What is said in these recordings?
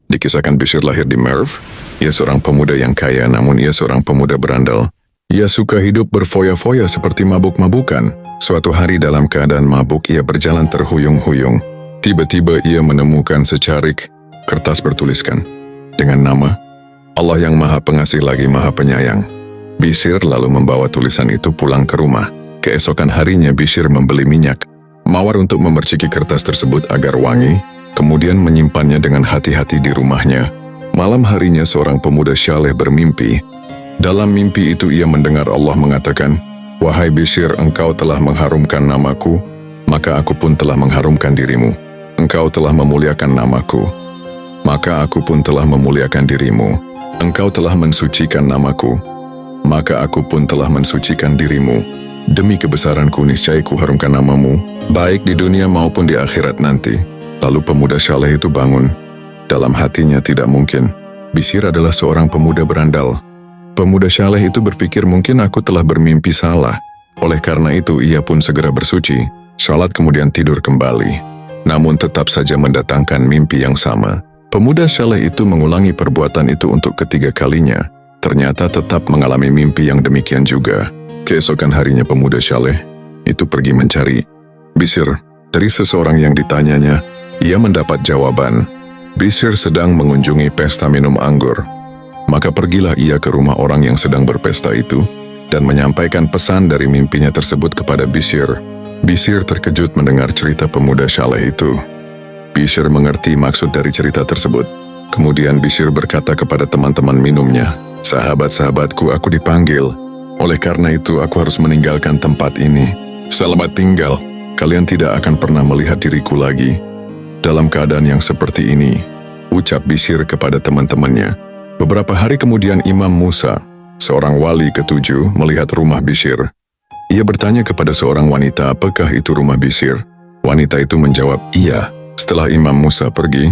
Dikisahkan Bishr lahir di Merv. Ia seorang pemuda yang kaya, namun ia seorang pemuda berandal. Ia suka hidup berfoya-foya seperti mabuk-mabukan. Suatu hari dalam keadaan mabuk, ia berjalan terhuyung-huyung. Tiba-tiba ia menemukan secarik kertas bertuliskan dengan nama Allah yang Maha Pengasih lagi Maha Penyayang. Bishr lalu membawa tulisan itu pulang ke rumah. Keesokan harinya Bishr membeli minyak mawar untuk memerciki kertas tersebut agar wangi, kemudian menyimpannya dengan hati-hati di rumahnya. Malam harinya seorang pemuda syaleh bermimpi. Dalam mimpi itu ia mendengar Allah mengatakan, "Wahai Bishr, engkau telah mengharumkan namaku, maka aku pun telah mengharumkan dirimu. Engkau telah memuliakan namaku, maka aku pun telah memuliakan dirimu. Engkau telah mensucikan namaku, maka aku pun telah mensucikan dirimu. Demi kebesaranku niscaya ku harumkan namamu, baik di dunia maupun di akhirat nanti." Lalu pemuda syaleh itu bangun. Dalam hatinya tidak mungkin. Bishr adalah seorang pemuda berandal. Pemuda syaleh itu berpikir mungkin aku telah bermimpi salah. Oleh karena itu ia pun segera bersuci, salat kemudian tidur kembali. Namun tetap saja mendatangkan mimpi yang sama. Pemuda syaleh itu mengulangi perbuatan itu untuk ketiga kalinya. Ternyata tetap mengalami mimpi yang demikian juga. Keesokan harinya pemuda syaleh itu pergi mencari Bishr. Dari seseorang yang ditanyanya, ia mendapat jawaban. Bishr sedang mengunjungi pesta minum anggur. Maka pergilah ia ke rumah orang yang sedang berpesta itu dan menyampaikan pesan dari mimpinya tersebut kepada Bishr. Bishr terkejut mendengar cerita pemuda syaleh itu. Bishr mengerti maksud dari cerita tersebut. Kemudian Bishr berkata kepada teman-teman minumnya, "Sahabat-sahabatku, aku dipanggil. Oleh karena itu aku harus meninggalkan tempat ini. Selamat tinggal. Kalian tidak akan pernah melihat diriku lagi dalam keadaan yang seperti ini," ucap Bishr kepada teman-temannya. Beberapa hari kemudian Imam Musa, seorang wali ketujuh, melihat rumah Bishr. Ia bertanya kepada seorang wanita, apakah itu rumah Bishr? Wanita itu menjawab, iya. Setelah Imam Musa pergi,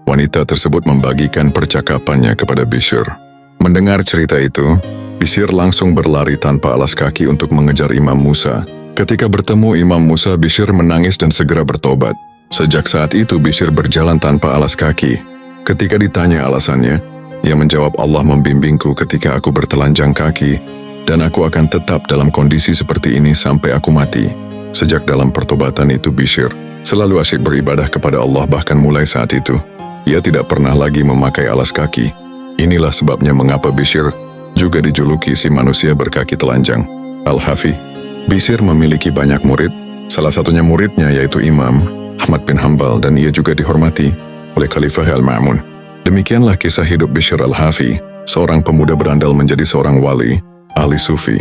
wanita tersebut membagikan percakapannya kepada Bishr. Mendengar cerita itu, Bishr langsung berlari tanpa alas kaki untuk mengejar Imam Musa. Ketika bertemu Imam Musa, Bishr menangis dan segera bertobat. Sejak saat itu Bishr berjalan tanpa alas kaki. Ketika ditanya alasannya, ia menjawab, Allah membimbingku ketika aku bertelanjang kaki, dan aku akan tetap dalam kondisi seperti ini sampai aku mati. Sejak dalam pertobatan itu Bishr selalu asyik beribadah kepada Allah, bahkan mulai saat itu ia tidak pernah lagi memakai alas kaki. Inilah sebabnya mengapa Bishr juga dijuluki si manusia berkaki telanjang. Al-Hafi. Bishr memiliki banyak murid, salah satunya muridnya yaitu Imam Ahmad bin Hanbal, dan ia juga dihormati oleh Khalifah Al-Ma'mun. Demikianlah kisah hidup Bishr Al-Hafi, seorang pemuda berandal menjadi seorang wali, ahli sufi.